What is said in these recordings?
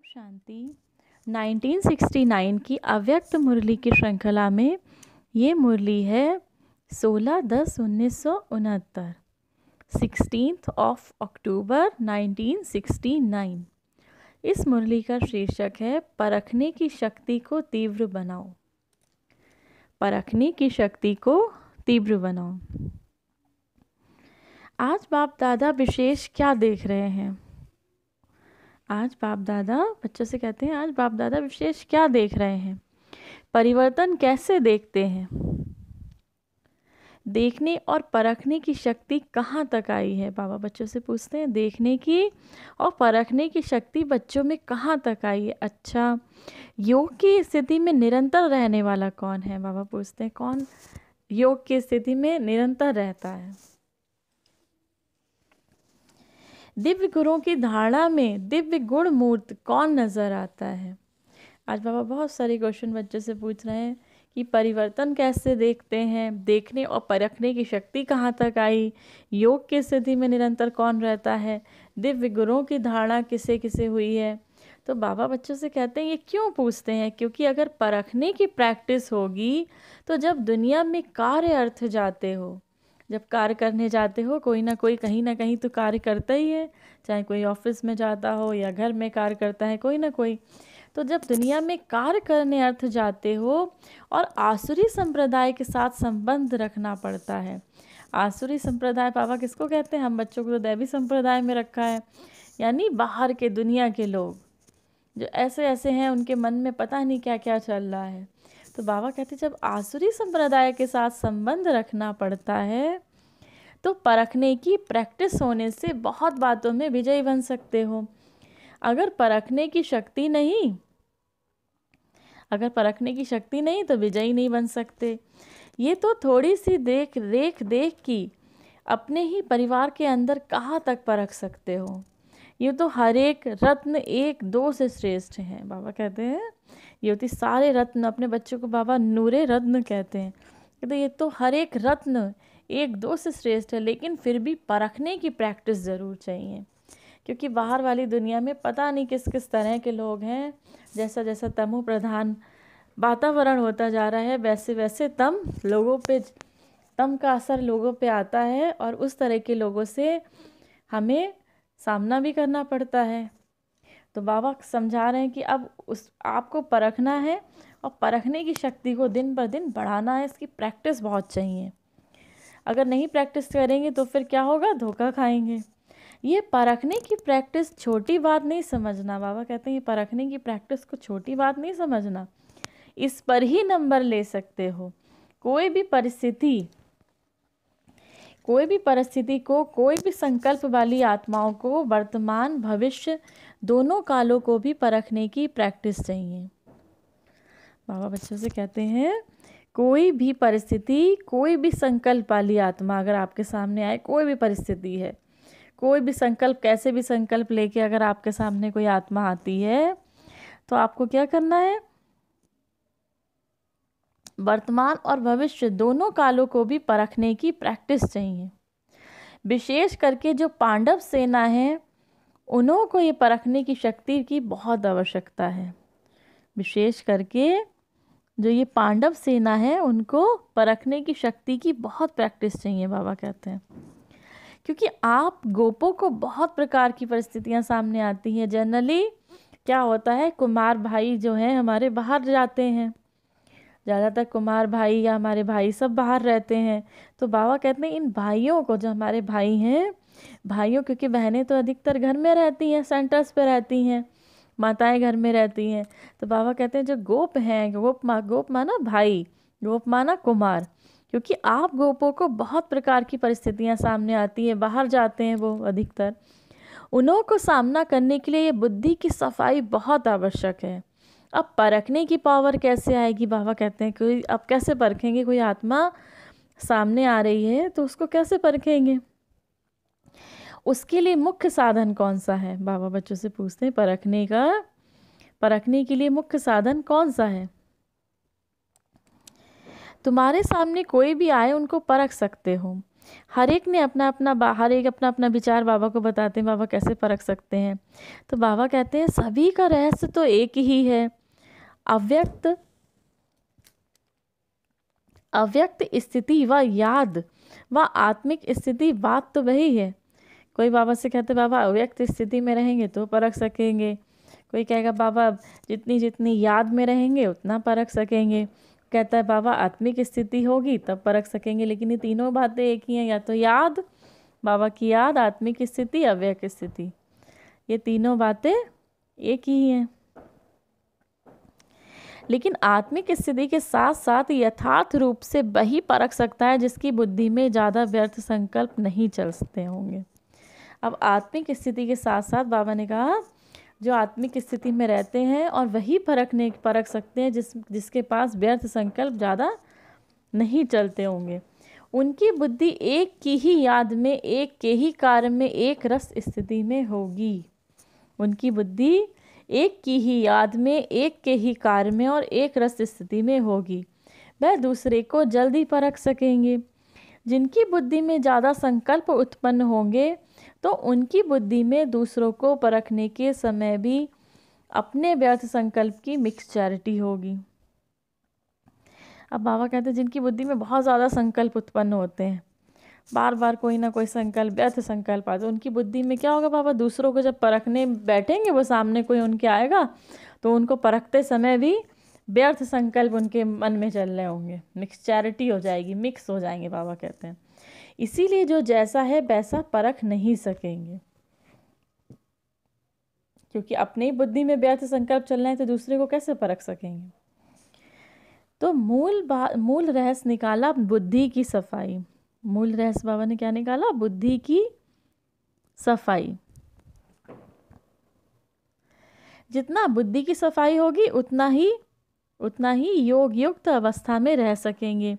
शांति। 1969 की अव्यक्त मुरली की श्रृंखला में ये मुरली है 16/10/1969, 16 अक्टूबर 1969। इस मुरली का शीर्षक है परखने की शक्ति को तीव्र बनाओ। परखने की शक्ति को तीव्र बनाओ। आज बाप दादा विशेष क्या देख रहे हैं? आज बाप दादा बच्चों से कहते हैं, आज बाप दादा विशेष क्या देख रहे हैं? परिवर्तन कैसे देखते हैं? देखने और परखने की शक्ति कहाँ तक आई है? बाबा बच्चों से पूछते हैं, देखने की और परखने की शक्ति बच्चों में कहाँ तक आई है? अच्छा, योग की स्थिति में निरंतर रहने वाला कौन है? बाबा पूछते हैं, कौन योग की स्थिति में निरंतर रहता है? दिव्य गुरुओं की धारणा में दिव्य गुण मूर्त कौन नजर आता है? आज बाबा बहुत सारे क्वेश्चन बच्चों से पूछ रहे हैं कि परिवर्तन कैसे देखते हैं, देखने और परखने की शक्ति कहाँ तक आई, योग की स्थिति में निरंतर कौन रहता है, दिव्य गुरुओं की धारणा किसे किसे हुई है। तो बाबा बच्चों से कहते हैं, ये क्यों पूछते हैं? क्योंकि अगर परखने की प्रैक्टिस होगी तो जब दुनिया में कार्य अर्थ जाते हो, जब कार्य करने जाते हो, कोई ना कोई कहीं ना कहीं तो कार्य करता ही है, चाहे कोई ऑफिस में जाता हो या घर में कार्य करता है कोई ना कोई। तो जब दुनिया में कार्य करने अर्थ जाते हो और आसुरी संप्रदाय के साथ संबंध रखना पड़ता है। आसुरी संप्रदाय बाबा किसको कहते हैं? हम बच्चों को तो दैवी संप्रदाय में रखा है, यानी बाहर के दुनिया के लोग जो ऐसे ऐसे हैं, उनके मन में पता नहीं क्या क्या चल रहा है। तो बाबा कहते हैं, जब आसुरी संप्रदाय के साथ संबंध रखना पड़ता है तो परखने की प्रैक्टिस होने से बहुत बातों में विजयी बन सकते हो। अगर परखने की शक्ति नहीं तो विजयी नहीं बन सकते। ये तो थोड़ी सी देख की अपने ही परिवार के अंदर कहाँ तक परख सकते हो। ये तो हर एक रत्न 1-2 से श्रेष्ठ है। बाबा कहते हैं, ये होती सारे रत्न, अपने बच्चों को बाबा नूरे रत्न कहते हैं। तो ये तो हर एक रत्न 1-2 से श्रेष्ठ है, लेकिन फिर भी परखने की प्रैक्टिस ज़रूर चाहिए। क्योंकि बाहर वाली दुनिया में पता नहीं किस किस तरह के लोग हैं। जैसा जैसा तमो प्रधान वातावरण होता जा रहा है, वैसे वैसे तम का असर लोगों पे आता है और उस तरह के लोगों से हमें सामना भी करना पड़ता है। तो बाबा समझा रहे हैं कि अब आपको परखना है और परखने की शक्ति को दिन पर दिन बढ़ाना है। इसकी प्रैक्टिस बहुत चाहिए। अगर नहीं प्रैक्टिस करेंगे तो फिर क्या होगा? धोखा खाएंगे। ये परखने की प्रैक्टिस छोटी बात नहीं समझना। बाबा कहते हैं, ये परखने की प्रैक्टिस को छोटी बात नहीं समझना। इस पर ही नंबर ले सकते हो। कोई भी परिस्थिति को, कोई भी संकल्प वाली आत्माओं को वर्तमान भविष्य दोनों कालों को भी परखने की प्रैक्टिस चाहिए। बाबा बच्चों से कहते हैं, कोई भी परिस्थिति, कोई भी संकल्प वाली आत्मा अगर आपके सामने आए, कोई भी परिस्थिति है, कोई भी संकल्प, कैसे भी संकल्प लेके अगर आपके सामने कोई आत्मा आती है तो आपको क्या करना है? वर्तमान और भविष्य दोनों कालों को भी परखने की प्रैक्टिस चाहिए। विशेष करके जो पांडव सेना है, उन्हों को ये परखने की शक्ति की बहुत आवश्यकता है। विशेष करके जो ये पांडव सेना है, उनको परखने की शक्ति की बहुत प्रैक्टिस चाहिए। बाबा कहते हैं, क्योंकि आप गोपों को बहुत प्रकार की परिस्थितियां सामने आती हैं। जनरली क्या होता है, कुमार भाई जो हैं हमारे बाहर जाते हैं, ज़्यादातर कुमार भाई या हमारे भाई सब बाहर रहते हैं। तो बाबा कहते हैं, इन भाइयों को, जो हमारे भाई हैं, भाइयों, क्योंकि बहनें तो अधिकतर घर में रहती हैं, सेंटर्स पे रहती हैं, माताएं घर में रहती हैं। तो बाबा कहते हैं, जो गोप हैं, गोप माना भाई, गोप माना कुमार, क्योंकि आप गोपों को बहुत प्रकार की परिस्थितियां सामने आती हैं, बाहर जाते हैं वो अधिकतर। उन्हों को सामना करने के लिए ये बुद्धि की सफाई बहुत आवश्यक है। अब परखने की पावर कैसे आएगी? बाबा कहते हैं, कोई अब कैसे परखेंगे? कोई आत्मा सामने आ रही है तो उसको कैसे परखेंगे? उसके लिए मुख्य साधन कौन सा है? बाबा बच्चों से पूछते हैं, परखने के लिए मुख्य साधन कौन सा है? तुम्हारे सामने कोई भी आए, उनको परख सकते हो। हर एक ने हर एक अपना अपना विचार बाबा को बताते हैं, बाबा कैसे परख सकते हैं। तो बाबा कहते हैं सभी का रहस्य तो एक ही है, अव्यक्त स्थिति व याद व आत्मिक स्थिति, बात तो वही है। कोई बाबा से कहते बाबा अव्यक्त स्थिति में रहेंगे तो परख सकेंगे, कोई कहेगा बाबा जितनी जितनी याद में रहेंगे उतना परख सकेंगे, कहता है बाबा आत्मिक स्थिति होगी तब परख सकेंगे। लेकिन ये तीनों बातें एक ही हैं, या तो याद, बाबा की याद, आत्मिक स्थिति, अव्यक्त स्थिति, ये तीनों बातें एक ही हैं। लेकिन आत्मिक स्थिति के साथ साथ यथार्थ रूप से वही परख सकता है जिसकी बुद्धि में ज़्यादा व्यर्थ संकल्प नहीं चलते होंगे। अब आत्मिक स्थिति के साथ साथ बाबा ने कहा जो आत्मिक स्थिति में रहते हैं और वही परख सकते हैं जिसके पास व्यर्थ संकल्प ज़्यादा नहीं चलते होंगे। उनकी बुद्धि एक की ही याद में, एक के ही कार्य में, एक रस स्थिति में होगी। उनकी बुद्धि एक की ही याद में, एक के ही कार्य में और एक रस स्थिति में होगी। वह दूसरे को जल्दी परख सकेंगे। जिनकी बुद्धि में ज़्यादा संकल्प उत्पन्न होंगे तो उनकी बुद्धि में दूसरों को परखने के समय भी अपने व्यर्थ संकल्प की मिक्सचैरिटी होगी। अब बाबा कहते हैं जिनकी बुद्धि में बहुत ज़्यादा संकल्प उत्पन्न होते हैं, बार बार कोई ना कोई संकल्प, व्यर्थ संकल्प आते, उनकी बुद्धि में क्या होगा बाबा, दूसरों को जब परखने बैठेंगे, वो सामने कोई उनके आएगा तो उनको परखते समय भी व्यर्थ संकल्प उनके मन में चल रहे होंगे, मिक्सचैरिटी हो जाएगी, मिक्स हो जाएंगे बाबा कहते हैं। इसीलिए जो जैसा है वैसा परख नहीं सकेंगे, क्योंकि अपनी ही बुद्धि में व्यर्थ संकल्प चल रहे हैं तो दूसरे को कैसे परख सकेंगे। तो मूल रहस्य निकाला बुद्धि की सफाई। मूल रहस्य बाबा ने क्या निकाला, बुद्धि की सफाई। जितना बुद्धि की सफाई होगी उतना ही योग युक्त अवस्था में रह सकेंगे।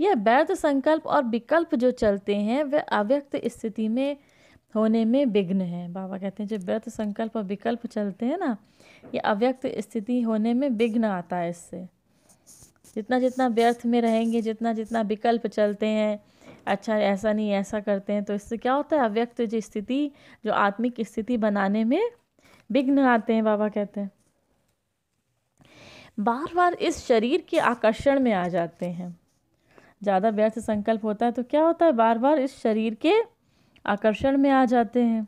यह व्यर्थ संकल्प और विकल्प जो चलते हैं वे अव्यक्त स्थिति में होने में विघ्न है। बाबा कहते हैं जो व्यर्थ संकल्प और विकल्प चलते हैं ना, ये अव्यक्त स्थिति होने में विघ्न आता है इससे। जितना जितना व्यर्थ में रहेंगे, जितना जितना विकल्प चलते हैं, अच्छा ऐसा नहीं ऐसा करते हैं, तो इससे क्या होता है, अव्यक्त जो स्थिति, जो आत्मिक स्थिति बनाने में विघ्न आते हैं। बाबा कहते हैं बार बार इस शरीर के आकर्षण में आ जाते हैं। ज़्यादा व्यर्थ संकल्प होता है तो क्या होता है, बार बार इस शरीर के आकर्षण में आ जाते हैं।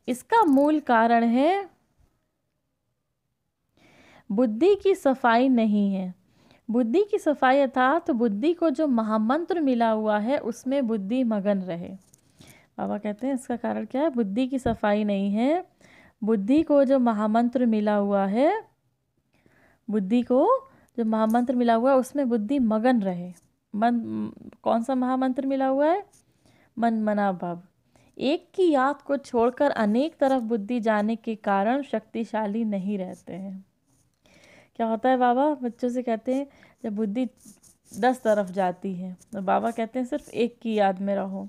इसका मूल कारण है बुद्धि की सफाई नहीं है। बुद्धि की सफाई अर्थात बुद्धि को जो महामंत्र मिला हुआ है उसमें बुद्धि मगन रहे। बाबा कहते हैं इसका कारण क्या है, बुद्धि की सफाई नहीं है। बुद्धि को जो महामंत्र मिला हुआ है, बुद्धि को जो महामंत्र मिला हुआ है उसमें बुद्धि मगन रहे। कौन सा महामंत्र मिला हुआ है, मन मना भाव। एक की याद को छोड़कर अनेक तरफ बुद्धि जाने के कारण शक्तिशाली नहीं रहते हैं। क्या होता है, बाबा बच्चों से कहते हैं जब बुद्धि 10 तरफ जाती है तो बाबा कहते हैं सिर्फ एक की याद में रहो,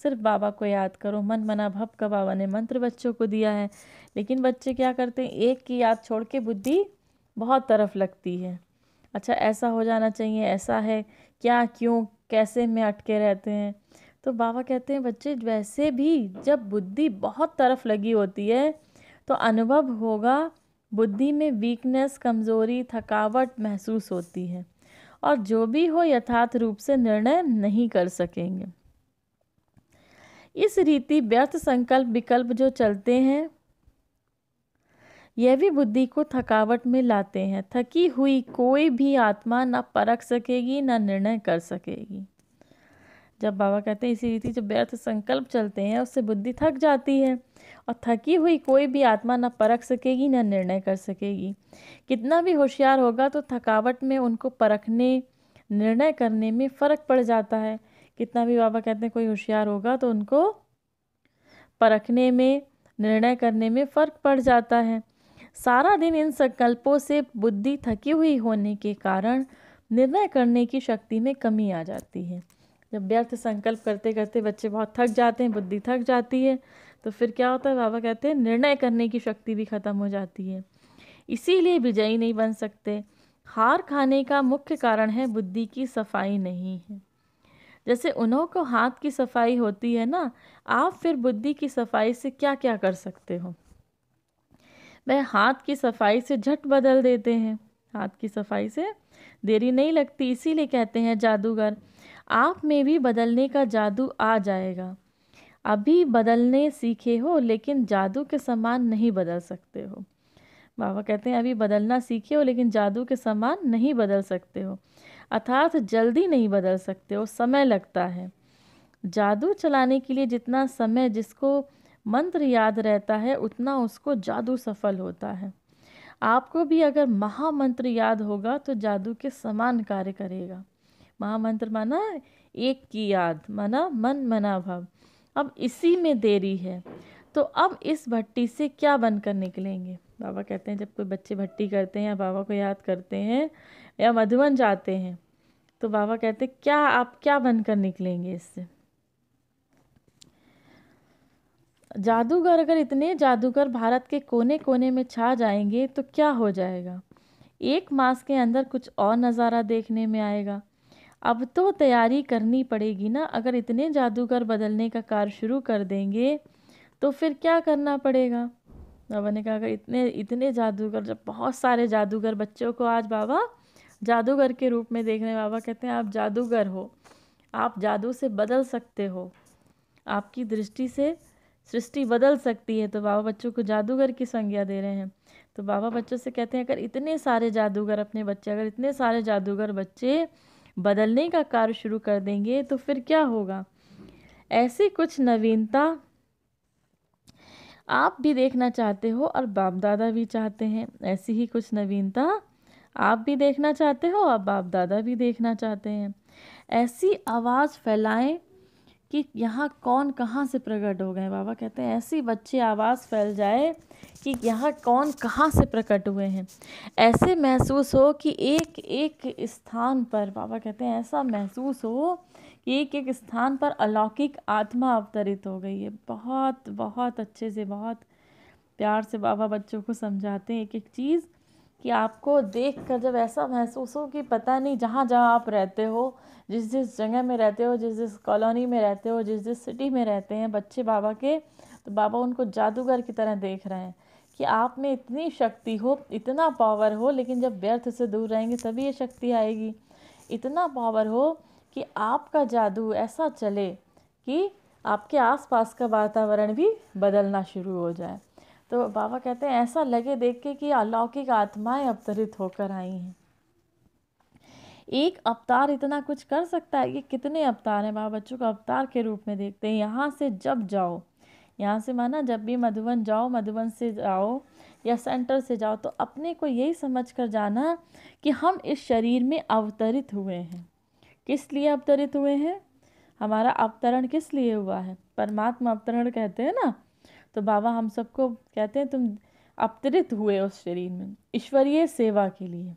सिर्फ बाबा को याद करो। मन मना भव का बाबा ने मंत्र बच्चों को दिया है, लेकिन बच्चे क्या करते हैं, एक की याद छोड़ के बुद्धि बहुत तरफ लगती है। अच्छा ऐसा हो जाना चाहिए, ऐसा है क्या, क्यों, कैसे में अटके रहते हैं। तो बाबा कहते हैं बच्चे वैसे भी जब बुद्धि बहुत तरफ लगी होती है तो अनुभव होगा बुद्धि में वीकनेस, कमज़ोरी, थकावट महसूस होती है और जो भी हो यथार्थ रूप से निर्णय नहीं कर सकेंगे। इस रीति व्यर्थ संकल्प विकल्प जो चलते हैं यह भी बुद्धि को थकावट में लाते हैं। थकी हुई कोई भी आत्मा न परख सकेगी न निर्णय कर सकेगी। जब बाबा कहते हैं इसी रीति जो व्यर्थ संकल्प चलते हैं उससे बुद्धि थक जाती है और थकी हुई कोई भी आत्मा न परख सकेगी न निर्णय कर सकेगी। कितना भी होशियार होगा तो थकावट में उनको परखने, निर्णय करने में फ़र्क पड़ जाता है। कितना भी बाबा कहते हैं कोई होशियार होगा तो उनको परखने में, निर्णय करने में फ़र्क पड़ जाता है। सारा दिन इन संकल्पों से बुद्धि थकी हुई होने के कारण निर्णय करने की शक्ति में कमी आ जाती है। जब व्यर्थ संकल्प करते करते बच्चे बहुत थक जाते हैं, बुद्धि थक जाती है, तो फिर क्या होता है, बाबा कहते हैं निर्णय करने की शक्ति भी खत्म हो जाती है। इसीलिए विजयी नहीं बन सकते। हार खाने का मुख्य कारण है बुद्धि की सफाई नहीं है। जैसे उन्हों को हाथ की सफाई होती है ना, आप फिर बुद्धि की सफाई से क्या क्या कर सकते हो। वह हाथ की सफाई से झट बदल देते हैं, हाथ की सफाई से देरी नहीं लगती, इसीलिए कहते हैं जादूगर। आप में भी बदलने का जादू आ जाएगा। अभी बदलने सीखे हो लेकिन जादू के समान नहीं बदल सकते हो। बाबा कहते हैं अभी बदलना सीखे हो लेकिन जादू के समान नहीं बदल सकते हो, अर्थात जल्दी नहीं बदल सकते हो, समय लगता है। जादू चलाने के लिए जितना समय जिसको मंत्र याद रहता है उतना उसको जादू सफल होता है। आपको भी अगर महामंत्र याद होगा तो जादू के समान कार्य करेगा। महामंत्र माना एक की याद, माना मन मना भव। अब इसी में देरी है, तो अब इस भट्टी से क्या बनकर निकलेंगे। बाबा कहते हैं जब कोई बच्चे भट्टी करते हैं या बाबा को याद करते हैं या मधुवन जाते हैं, तो बाबा कहते हैं क्या आप क्या बनकर निकलेंगे इससे। जादूगर अगर इतने जादूगर भारत के कोने कोने में छा जाएंगे तो क्या हो जाएगा। एक मास के अंदर कुछ और नज़ारा देखने में आएगा। अब तो तैयारी करनी पड़ेगी ना, अगर इतने जादूगर बदलने का कार्य शुरू कर देंगे तो फिर क्या करना पड़ेगा। बाबा ने कहा अगर इतने इतने जादूगर, जब बहुत सारे जादूगर बच्चों को आज बाबा जादूगर के रूप में देख रहे हैं, बाबा कहते हैं आप जादूगर हो, आप जादू से बदल सकते हो, आपकी दृष्टि से सृष्टि बदल सकती है। तो बाबा बच्चों को जादूगर की संज्ञा दे रहे हैं। तो बाबा बच्चों से कहते हैं अगर इतने सारे जादूगर अपने बच्चे, अगर इतने सारे जादूगर बच्चे बदलने का कार्य शुरू कर देंगे तो फिर क्या होगा। ऐसी कुछ नवीनता आप भी देखना चाहते हो और बाप दादा भी चाहते हैं। ऐसी ही कुछ नवीनता आप भी देखना चाहते हो और बाप दादा भी देखना चाहते हैं। ऐसी आवाज़ फैलाएं कि यहाँ कौन कहाँ से प्रकट हो गए। बाबा कहते हैं ऐसी बच्चे आवाज़ फैल जाए कि यहाँ कौन कहाँ से प्रकट हुए हैं। ऐसे महसूस हो कि एक एक स्थान पर, बाबा कहते हैं ऐसा महसूस हो कि एक एक स्थान पर अलौकिक आत्मा अवतरित हो गई है। बहुत बहुत अच्छे से, बहुत प्यार से बाबा बच्चों को समझाते हैं एक एक चीज़, कि आपको देखकर जब ऐसा महसूस हो कि पता नहीं जहाँ जहाँ आप रहते हो, जिस जिस जगह में रहते हो, जिस जिस कॉलोनी में रहते हो, जिस जिस सिटी में रहते हैं बच्चे बाबा के, तो बाबा उनको जादूगर की तरह देख रहे हैं कि आप में इतनी शक्ति हो, इतना पावर हो, लेकिन जब व्यर्थ से दूर रहेंगे तभी ये शक्ति आएगी। इतना पावर हो कि आपका जादू ऐसा चले कि आपके आसपास का वातावरण भी बदलना शुरू हो जाए। तो बाबा कहते हैं ऐसा लगे देख के कि अलौकिक आत्माएं अवतरित होकर आई हैं। एक अवतार इतना कुछ कर सकता है कि कितने अवतार हैं। बाबा बच्चों को अवतार के रूप में देखते हैं। यहाँ से जब जाओ, यहाँ से माना जब भी मधुबन जाओ, मधुबन से जाओ या सेंटर से जाओ, तो अपने को यही समझ कर जाना कि हम इस शरीर में अवतरित हुए हैं। किस लिए अवतरित हुए हैं, हमारा अवतरण किस लिए हुआ है। परमात्मा अवतरण कहते हैं ना, तो बाबा हम सबको कहते हैं तुम अवतरित हुए उस शरीर में ईश्वरीय सेवा के लिए।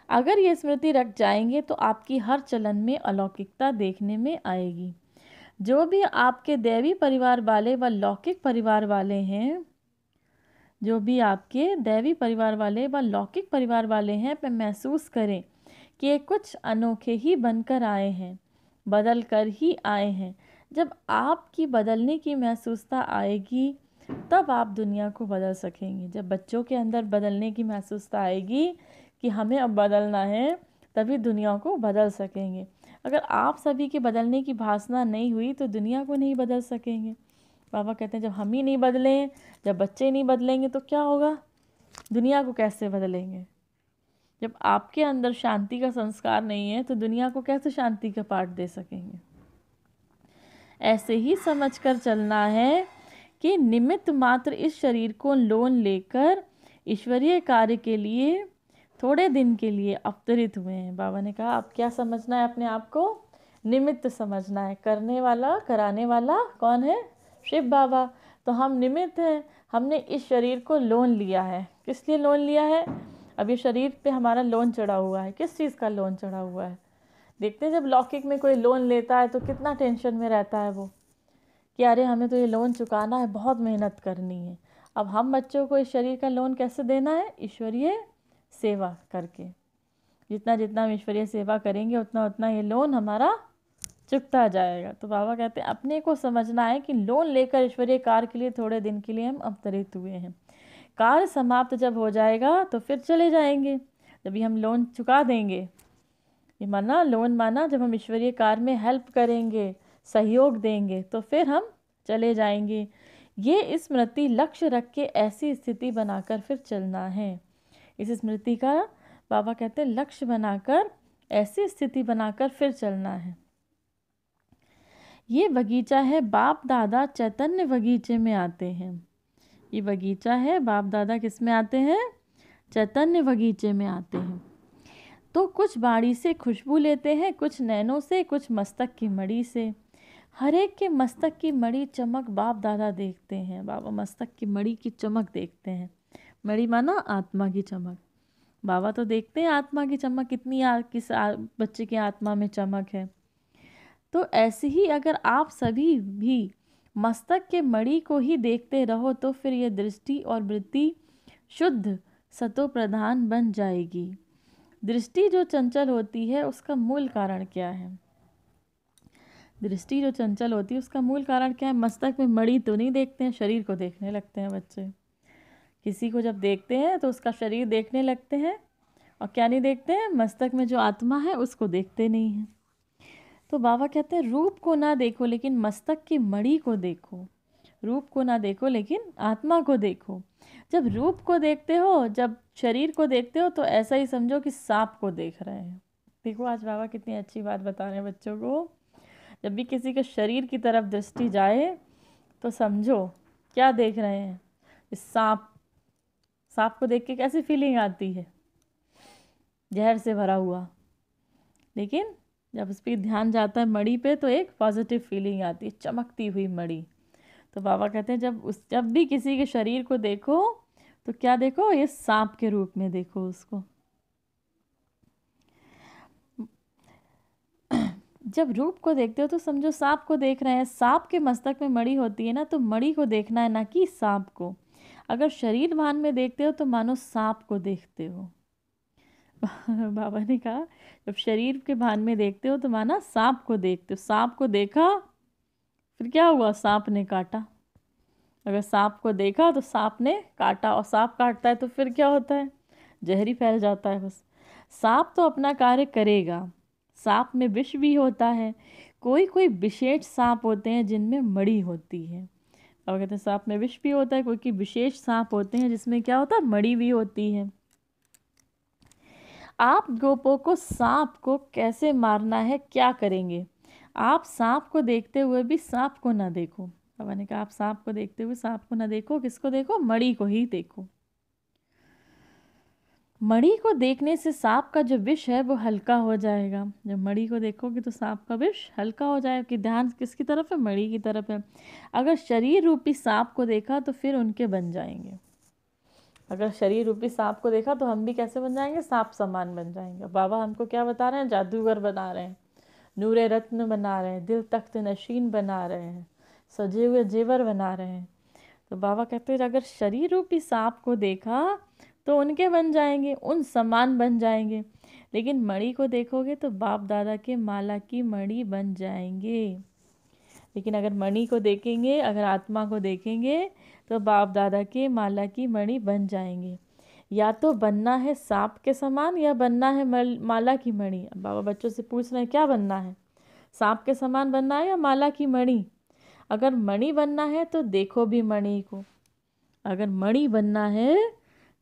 अगर ये स्मृति रख जाएंगे तो आपकी हर चलन में अलौकिकता देखने में आएगी। जो भी आपके दैवी परिवार वाले व लौकिक परिवार वाले हैं, जो भी आपके दैवी परिवार वाले व लौकिक परिवार वाले हैं, वे महसूस करें कि ये कुछ अनोखे ही बनकर आए हैं, बदल कर ही आए हैं। जब आपकी बदलने की महसूसता आएगी तब आप दुनिया को बदल सकेंगे। जब बच्चों के अंदर बदलने की महसूसता आएगी कि हमें अब बदलना है, तभी दुनिया को बदल सकेंगे। अगर आप सभी के बदलने की भावना नहीं हुई तो दुनिया को नहीं बदल सकेंगे। बाबा कहते हैं जब हम ही नहीं बदलें, जब बच्चे नहीं बदलेंगे तो क्या होगा, दुनिया को कैसे बदलेंगे। जब आपके अंदर शांति का संस्कार नहीं है तो दुनिया को कैसे शांति का पाठ दे सकेंगे। ऐसे ही समझकर चलना है कि निमित्त मात्र इस शरीर को लोन लेकर ईश्वरीय कार्य के लिए थोड़े दिन के लिए अवतरित हुए हैं। बाबा ने कहा आप क्या समझना है, अपने आप को निमित्त समझना है। करने वाला, कराने वाला कौन है, शिव बाबा। तो हम निमित्त हैं, हमने इस शरीर को लोन लिया है। किस लिए लोन लिया है, अब ये शरीर पे हमारा लोन चढ़ा हुआ है। किस चीज़ का लोन चढ़ा हुआ है, देखते हैं जब लौकिक में कोई लोन लेता है तो कितना टेंशन में रहता है वो, कि अरे हमें तो ये लोन चुकाना है, बहुत मेहनत करनी है। अब हम बच्चों को इस शरीर का लोन कैसे देना है, ईश्वरीय सेवा करके। जितना जितना हम ईश्वरीय सेवा करेंगे उतना उतना ये लोन हमारा चुकता जाएगा। तो बाबा कहते हैं अपने को समझना है कि लोन लेकर ईश्वरीय कार्य के लिए थोड़े दिन के लिए हम अवतरित हुए हैं। कार्य समाप्त जब हो जाएगा तो फिर चले जाएंगे। जब हम लोन चुका देंगे, ये माना लोन माना जब हम ईश्वरीय कार्य में हेल्प करेंगे, सहयोग देंगे, तो फिर हम चले जाएंगे। ये स्मृति लक्ष्य रख के ऐसी स्थिति बनाकर फिर चलना है। इस स्मृति का बाबा कहते हैं लक्ष्य बनाकर ऐसी स्थिति बनाकर फिर चलना है। ये बगीचा है बाप दादा चैतन्य बगीचे में आते हैं। ये बगीचा है बाप दादा किस में आते हैं? चैतन्य बगीचे में आते हैं। तो कुछ बाड़ी से खुशबू लेते हैं, कुछ नैनों से, कुछ मस्तक की मणि से। हर एक के मस्तक की मणि चमक बाप दादा देखते हैं। बाबा मस्तक की मणि की चमक देखते हैं। मणि माना आत्मा की चमक। बाबा तो देखते हैं आत्मा की चमक कितनी किस बच्चे की आत्मा में चमक है। तो ऐसे ही अगर आप सभी भी मस्तक के मणि को ही देखते रहो तो फिर ये दृष्टि और वृत्ति शुद्ध सतो प्रधान बन जाएगी। दृष्टि जो चंचल होती है उसका मूल कारण क्या है? दृष्टि जो चंचल होती है उसका मूल कारण क्या है? मस्तक में मणि तो नहीं देखते हैं, शरीर को देखने लगते हैं बच्चे। किसी को जब देखते हैं तो उसका शरीर देखने लगते हैं, और क्या नहीं देखते हैं? मस्तक में जो आत्मा है उसको देखते नहीं हैं। तो बाबा कहते हैं रूप को ना देखो लेकिन मस्तक की मणि को देखो। रूप को ना देखो लेकिन आत्मा को देखो। जब रूप को देखते हो, जब शरीर को देखते हो, तो ऐसा ही समझो कि सांप को देख रहे हैं। देखो आज बाबा कितनी अच्छी बात बता रहे हैं बच्चों को। जब भी किसी के शरीर की तरफ दृष्टि जाए तो समझो क्या देख रहे हैं? इस सांप को देख के कैसी फीलिंग आती है? जहर से भरा हुआ। लेकिन जब उस पर ध्यान जाता है मणि पे तो एक पॉजिटिव फीलिंग आती है, चमकती हुई मणि। तो बाबा कहते हैं जब भी किसी के शरीर को देखो तो क्या देखो? ये सांप के रूप में देखो उसको। जब रूप को देखते हो तो समझो सांप को देख रहे हैं। सांप के मस्तक में मणि होती है ना, तो मणि को देखना है, ना कि सांप को। अगर शरीर भान में देखते हो तो मानो सांप को देखते हो। बाबा ने कहा जब शरीर के भान में देखते हो तो माना सांप को देखते हो। सांप को देखा फिर क्या हुआ? सांप ने काटा। अगर सांप को देखा तो सांप ने काटा, और सांप काटता है तो फिर क्या होता है? जहर ही फैल जाता है बस। सांप तो अपना कार्य करेगा। सांप में विष भी होता है। कोई कोई विशेष सांप होते हैं जिनमें मणि होती है। और कहते हैं सांप में विष भी होता है, कोई कोई विशेष सांप होते हैं जिसमें क्या होता है? मणि भी होती है। आप गोपों को सांप को कैसे मारना है, क्या करेंगे? आप सांप को देखते हुए भी सांप को ना देखो। बाबा ने कहा आप सांप को देखते हुए सांप को ना देखो। किसको देखो? मणि को ही देखो। मणि को देखने से सांप का जो विष है वो हल्का हो जाएगा। जब मणि को देखोगे तो सांप का विष हल्का हो जाएगा। कि ध्यान किसकी तरफ है? मणि की तरफ है। अगर शरीर रूपी सांप को देखा तो फिर उनके बन जाएंगे। अगर शरीर रूपी सांप को देखा तो हम भी कैसे बन जाएंगे? सांप समान बन जाएंगे। बाबा हमको क्या बता रहे हैं? जादूगर बना रहे हैं, नूरे रत्न बना रहे हैं, दिल तख्त नशीन बना रहे हैं, सजे हुए जेवर बना रहे हैं। तो बाबा कहते हैं अगर शरीर रूपी सांप को देखा तो उनके बन जाएंगे, उन समान बन जाएंगे। लेकिन मणि को देखोगे तो बाप दादा के माला की मणि बन जाएंगे। लेकिन अगर मणि को देखेंगे, अगर आत्मा को देखेंगे तो बाप दादा के माला की मणि बन जाएंगे। या तो बनना है सांप के समान या बनना है माला की मणि। अब बाबा बच्चों से पूछ रहे हैं क्या बनना है? सांप के समान बनना है या माला की मणि? अगर मणि बनना है तो देखो भी मणि को। अगर मणि बनना है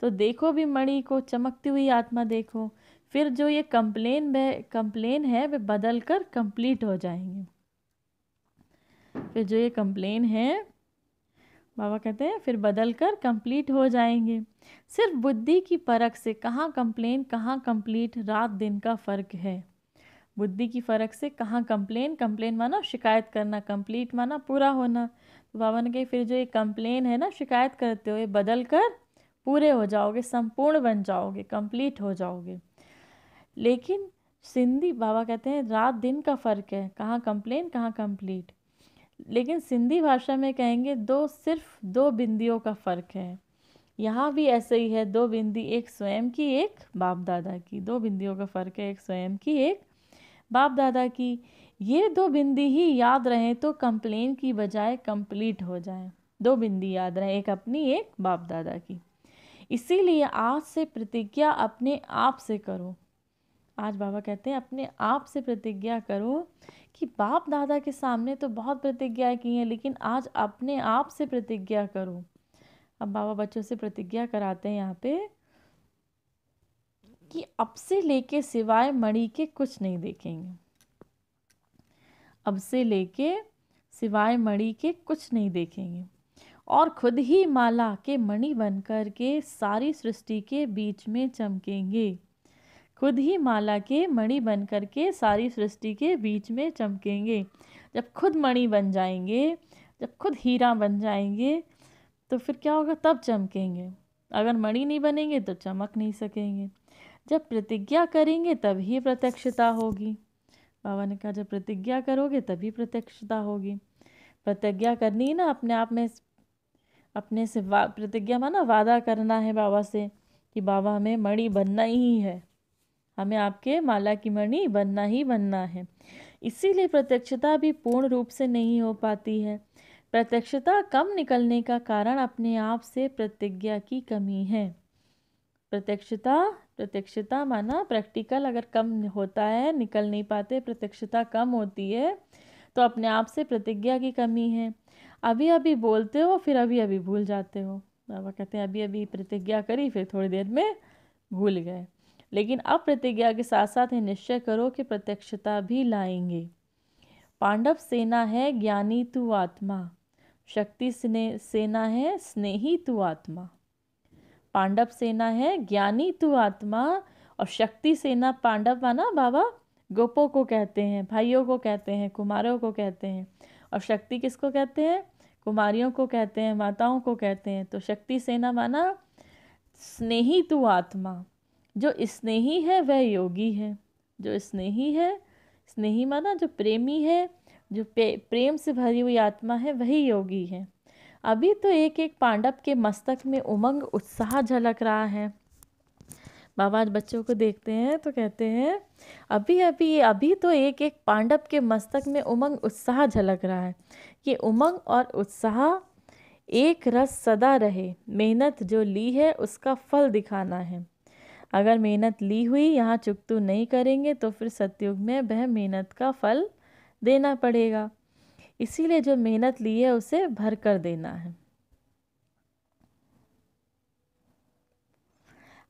तो देखो भी मणि को, चमकती हुई आत्मा देखो। फिर जो ये कंप्लेन है वे बदल कर कंप्लीट हो जाएंगे। फिर जो ये कंप्लेन है बाबा कहते हैं फिर बदल कर कंप्लीट हो जाएंगे। सिर्फ बुद्धि की परख से कहाँ कंप्लेन कहाँ कंप्लीट, रात दिन का फ़र्क है। बुद्धि की फ़र्क से कहाँ कंप्लेन माना शिकायत करना, कंप्लीट माना पूरा होना। तो बाबा ने कहा फिर जो ये कंप्लेन है ना, शिकायत करते हो, ये बदल कर पूरे हो जाओगे, संपूर्ण बन जाओगे, कंप्लीट हो जाओगे। लेकिन सिंधी बाबा कहते हैं रात दिन का फ़र्क है, कहाँ कंप्लेन कहाँ कंप्लीट। लेकिन सिंधी भाषा में कहेंगे सिर्फ दो बिंदियों का फ़र्क है। यहाँ भी ऐसे ही है, 2 बिंदी, एक स्वयं की एक बाप दादा की। 2 बिंदियों का फ़र्क है, एक स्वयं की एक बाप दादा की। ये 2 बिंदी ही याद रहें तो कंप्लेन की बजाय कंप्लीट हो जाए। 2 बिंदी याद रहें, एक अपनी एक बाप दादा की। इसीलिए आज से प्रतिज्ञा अपने आप से करो। आज बाबा कहते हैं अपने आप से प्रतिज्ञा करो कि बाप दादा के सामने तो बहुत प्रतिज्ञाएं की हैं, लेकिन आज अपने आप से प्रतिज्ञा करो। अब बाबा बच्चों से प्रतिज्ञा कराते हैं यहाँ पे कि अब से लेके सिवाय मणि के कुछ नहीं देखेंगे। अब से लेके सिवाय मणि के कुछ नहीं देखेंगे और खुद ही माला के मणि बनकर के सारी सृष्टि के बीच में चमकेंगे। खुद ही माला के मणि बनकर के सारी सृष्टि के बीच में चमकेंगे। जब खुद मणि बन जाएंगे, जब खुद हीरा बन जाएंगे, तो फिर क्या होगा? तब चमकेंगे। अगर मणि नहीं बनेंगे तो चमक नहीं सकेंगे। जब प्रतिज्ञा करेंगे तभी प्रत्यक्षता होगी। बाबा ने कहा जब प्रतिज्ञा करोगे तभी प्रत्यक्षता होगी। प्रतिज्ञा करनी है ना अपने आप में, अपने से प्रतिज्ञा माना वादा करना है बाबा से कि बाबा हमें मणि बनना ही है, हमें आपके माला की मणि बनना ही बनना है। इसीलिए प्रत्यक्षता भी पूर्ण रूप से नहीं हो पाती है। प्रत्यक्षता कम निकलने का कारण अपने आप से प्रतिज्ञा की कमी है। प्रत्यक्षता माना प्रैक्टिकल अगर कम होता है, निकल नहीं पाते, प्रत्यक्षता कम होती है, तो अपने आप से प्रतिज्ञा की कमी है। अभी अभी बोलते हो, फिर अभी अभी भूल जाते हो। बाबा कहते हैं अभी अभी प्रतिज्ञा करी, फिर थोड़ी देर में भूल गए। लेकिन अब प्रतिज्ञा के साथ साथ ये निश्चय करो कि प्रत्यक्षता भी लाएंगे। पांडव सेना है ज्ञानी तू आत्मा, शक्ति सेना है स्नेही तू आत्मा। पांडव सेना है ज्ञानी तू आत्मा और शक्ति सेना, पांडव माना बाबा गोपों को कहते हैं, भाइयों को कहते हैं, कुमारों को कहते हैं। और शक्ति किसको कहते हैं? कुमारियों को कहते हैं, माताओं को कहते हैं। तो शक्ति सेना माना स्नेही तू आत्मा। जो स्नेही है वह योगी है। जो स्नेही है, स्नेही माना जो प्रेमी है, जो प्रेम से भरी हुई आत्मा है, वही योगी है। अभी तो एक एक पांडव के मस्तक में उमंग उत्साह झलक रहा है। बाबा आज बच्चों को देखते हैं तो कहते हैं अभी तो एक एक पांडव के मस्तक में उमंग उत्साह झलक रहा है। ये उमंग और उत्साह एक रस सदा रहे। मेहनत जो ली है उसका फल दिखाना है। अगर मेहनत ली हुई यहाँ चुकतू नहीं करेंगे तो फिर सतयुग में वह मेहनत का फल देना पड़ेगा। इसीलिए जो मेहनत ली है उसे भर कर देना है।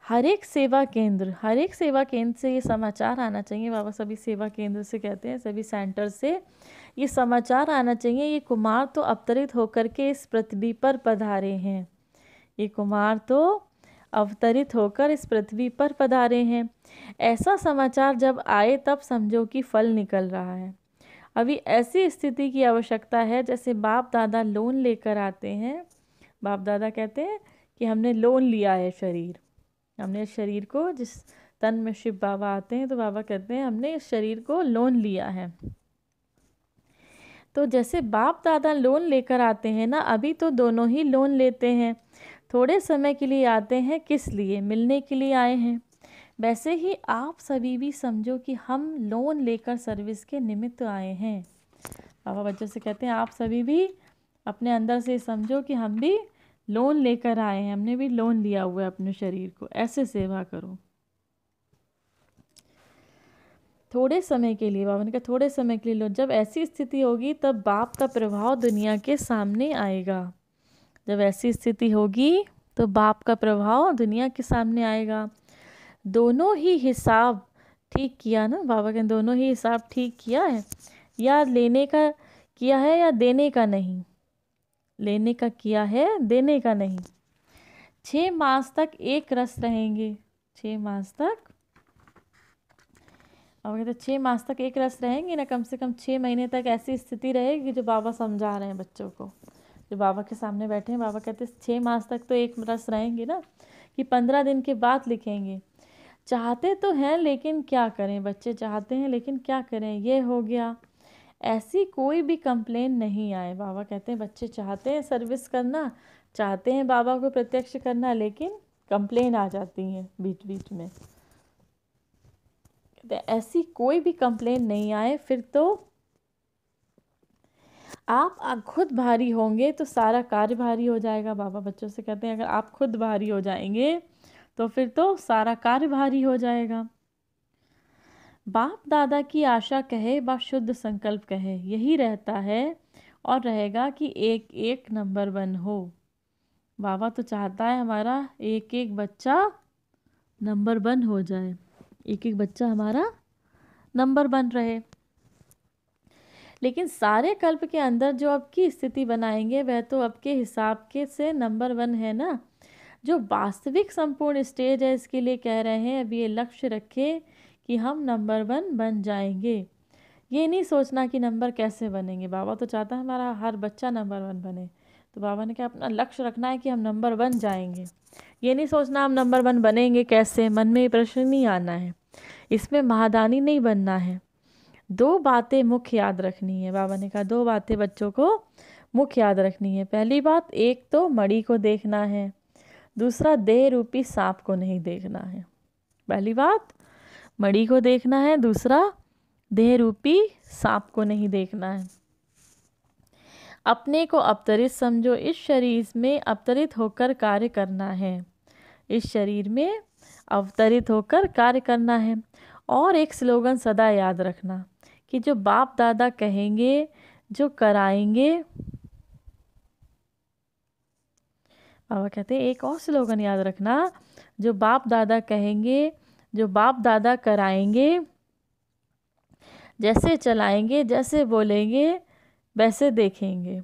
हर एक सेवा केंद्र से ये समाचार आना चाहिए। बाबा सभी सेवा केंद्र से कहते हैं, सभी सेंटर से ये समाचार आना चाहिए, ये कुमार तो अवतरित होकर के इस पृथ्वी पर पधारे हैं। ये कुमार तो अवतरित होकर इस पृथ्वी पर पधारे हैं। ऐसा समाचार जब आए तब समझो कि फल निकल रहा है। अभी ऐसी स्थिति की आवश्यकता है जैसे बाप दादा लोन लेकर आते हैं। बाप दादा कहते हैं कि हमने लोन लिया है शरीर, हमने शरीर को, जिस तन में शिव बाबा आते हैं तो बाबा कहते हैं हमने इस शरीर को लोन लिया है। तो जैसे बाप दादा लोन लेकर आते हैं ना, अभी तो दोनों ही लोन लेते हैं। थोड़े समय के लिए आते हैं, किस लिए? मिलने के लिए आए हैं। वैसे ही आप सभी भी समझो कि हम लोन लेकर सर्विस के निमित्त आए हैं। बाबा बच्चों से कहते हैं आप सभी भी अपने अंदर से समझो कि हम भी लोन लेकर आए हैं, हमने भी लोन लिया हुआ है अपने शरीर को। ऐसे सेवा करो थोड़े समय के लिए। बाबा ने कहा थोड़े समय के लिए लो। जब ऐसी स्थिति होगी तब बाप का प्रभाव दुनिया के सामने आएगा। जब ऐसी स्थिति होगी तो बाप का प्रभाव दुनिया के सामने आएगा। दोनों ही हिसाब ठीक किया ना, बाबा के दोनों ही हिसाब ठीक किया है। या लेने का किया है या देने का नहीं, लेने का किया है, देने का नहीं। 6 मास तक एक रस रहेंगे। 6 मास तक, अब कहते 6 मास तक एक रस रहेंगे ना, कम से कम 6 महीने तक ऐसी स्थिति रहेगी जो बाबा समझा रहे हैं बच्चों को, जो बाबा के सामने बैठे हैं। बाबा कहते 6 मास तक तो एक रस रहेंगे ना, कि 15 दिन के बाद लिखेंगे। चाहते तो हैं लेकिन क्या करें, बच्चे चाहते हैं लेकिन क्या करें, ये हो गया। ऐसी कोई भी कंप्लेन नहीं आए। बाबा कहते हैं बच्चे चाहते हैं सर्विस करना, चाहते हैं बाबा को प्रत्यक्ष करना, लेकिन कंप्लेन आ जाती हैं बीच बीच में। ऐसी कोई भी कंप्लेन नहीं आए, फिर तो आप खुद भारी होंगे तो सारा कार्य भारी हो जाएगा। बाबा बच्चों से कहते हैं अगर आप खुद भारी हो जाएंगे तो फिर तो सारा कार्य भारी हो जाएगा। बाप दादा की आशा कहे व शुद्ध संकल्प कहे, यही रहता है और रहेगा कि एक एक नंबर 1 हो। बाबा तो चाहता है हमारा एक एक बच्चा नंबर 1 हो जाए, एक एक बच्चा हमारा नंबर 1 रहे। लेकिन सारे कल्प के अंदर जो आपकी स्थिति बनाएंगे वह तो आपके हिसाब के से नंबर 1 है ना। जो वास्तविक संपूर्ण स्टेज है, इसके लिए कह रहे हैं अब ये लक्ष्य रखें कि हम नंबर 1 बन जाएंगे। ये नहीं सोचना कि नंबर कैसे बनेंगे। बाबा तो चाहता है हमारा हर बच्चा नंबर 1 बने। तो बाबा ने कहा अपना लक्ष्य रखना है कि हम नंबर 1 जाएंगे। ये नहीं सोचना हम नंबर 1 बनेंगे कैसे, मन में ये प्रश्न नहीं आना है। इसमें महादानी नहीं बनना है। 2 बातें मुख्य याद रखनी है। बाबा ने कहा 2 बातें बच्चों को मुख्य याद रखनी है। पहली बात, एक तो मणि को देखना है, दूसरा देह रूपी सांप को नहीं देखना है। पहली बात मणि को देखना है, दूसरा देह रूपी सांप को नहीं देखना है। अपने को अवतरित समझो, इस शरीर में अवतरित होकर कार्य करना है। इस शरीर में अवतरित होकर कार्य करना है। और एक स्लोगन सदा याद रखना कि जो बाप दादा कहेंगे, जो कराएंगे, बाबा कहते हैं एक और स्लोगन याद रखना, जो बाप दादा कहेंगे, जो बाप दादा कराएंगे, जैसे चलाएंगे, जैसे बोलेंगे वैसे देखेंगे।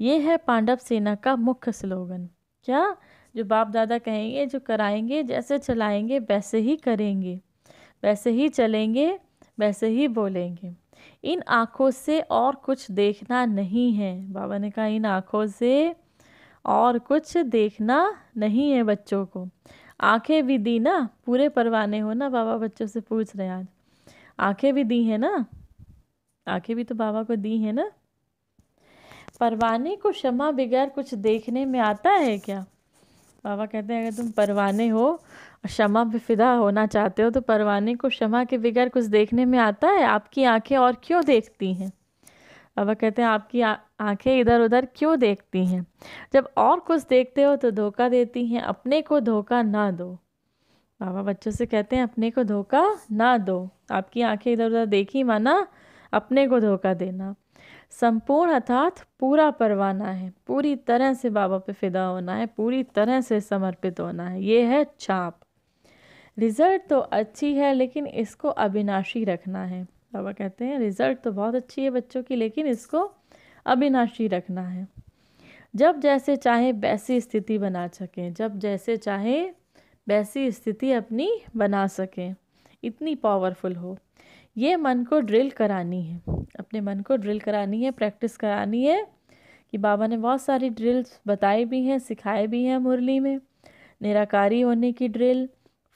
ये है पांडव सेना का मुख्य स्लोगन। क्या? जो बाप दादा कहेंगे, जो कराएंगे, जैसे चलाएंगे वैसे ही करेंगे, वैसे ही चलेंगे, वैसे ही बोलेंगे। इन आँखों से और कुछ देखना नहीं है। बाबा ने कहा इन आँखों से और कुछ देखना नहीं है बच्चों को। आंखें भी दी ना, पूरे परवाने हो ना। बाबा बच्चों से पूछ रहे हैं आज, आंखें भी दी है ना? आंखें भी तो बाबा को दी है ना। परवाने को क्षमा बगैर कुछ देखने में आता है क्या? बाबा कहते हैं अगर तुम परवाने हो और क्षमा पे फिदा होना चाहते हो तो परवाने को क्षमा के बगैर कुछ देखने में आता है? आपकी आंखें और क्यों देखती हैं? बाबा कहते हैं आपकी आंखें इधर उधर क्यों देखती हैं? जब और कुछ देखते हो तो धोखा देती हैं। अपने को धोखा ना दो। बाबा बच्चों से कहते हैं अपने को धोखा ना दो। आपकी आंखें इधर उधर देखी माना अपने को धोखा देना। संपूर्ण अर्थात पूरा परवाना है, पूरी तरह से बाबा पे फिदा होना है, पूरी तरह से समर्पित होना है। ये है छाप। रिजल्ट तो अच्छी है लेकिन इसको अविनाशी रखना है। बाबा कहते हैं रिजल्ट तो बहुत अच्छी है बच्चों की, लेकिन इसको अविनाशी रखना है। जब जैसे चाहे वैसी स्थिति बना सकें, जब जैसे चाहे वैसी स्थिति अपनी बना सकें, इतनी पावरफुल हो। ये मन को ड्रिल करानी है, अपने मन को ड्रिल करानी है, प्रैक्टिस करानी है। कि बाबा ने बहुत सारी ड्रिल्स बताई भी हैं, सिखाए भी हैं मुरली में। निराकारी होने की ड्रिल,